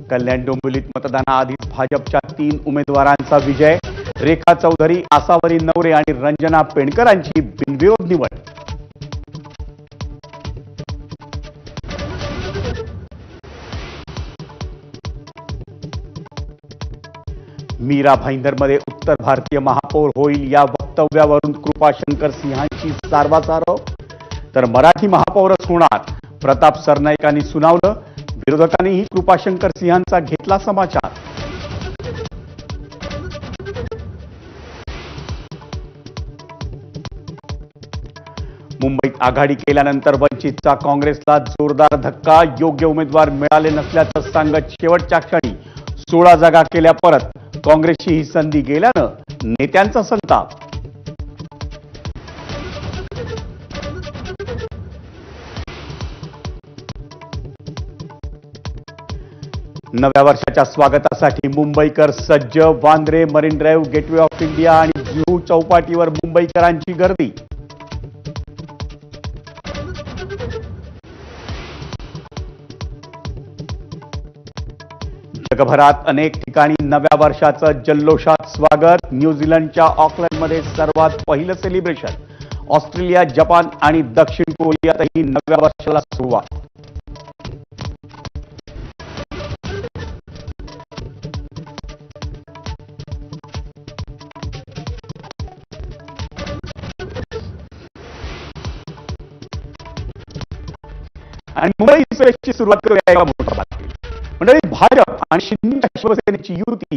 कल्याण डोंबिवलीत मतदानाआधीच भाजपच्या 3 उमेदवारांचा विजय। रेखा चौधरी, आसावरी नवरे आणि रंजना पेंडकरांची बिनविरोध निवड। मीरा भाईंदरमध्ये उत्तर भारतीय महापौर होईल या वक्तव्यावरून कृपाशंकर सिंहांची सारवासारव। तर मराठी महापौरच होणार, प्रताप सरनाईकांनी सुनावलं। विरोधकांनीही कृपाशंकर सिंहांचा घेतला समाचार। मुंबईत आघाडी केल्यानंतर वंचितचा काँग्रेसला जोरदार धक्का। योग्य उमेदवार मिळाले नसल्याचं सांगत शेवटच्या क्षणी 16 जागा केल्या परत। काँग्रेसची ही संधी गेल्यानं नेत्यांचा संताप। नव्या वर्षाच्या स्वागतासाठी मुंबईकर सज्ज। Bandra, marine drive, gateway of India आणि जुहू चौपाटीवर मुंबईकरांची गर्दी। जगभरात अनेक ठिकाणी नव्या वर्षाचं जल्लोषात स्वागत। न्यूझीलंडच्या ऑकलंडमध्ये सर्वात पहिलं सेलिब्रेशन। ऑस्ट्रेलिया, जपान आणि दक्षिण कोरियातही नव्या वर्षाला सुरुवात। आणि मुंबई एक्सप्रेसची सुरुवात करूया एका मोठ्या बातमीने। मंडळी, भाजप आणि शिंदे शिवसेनेची युती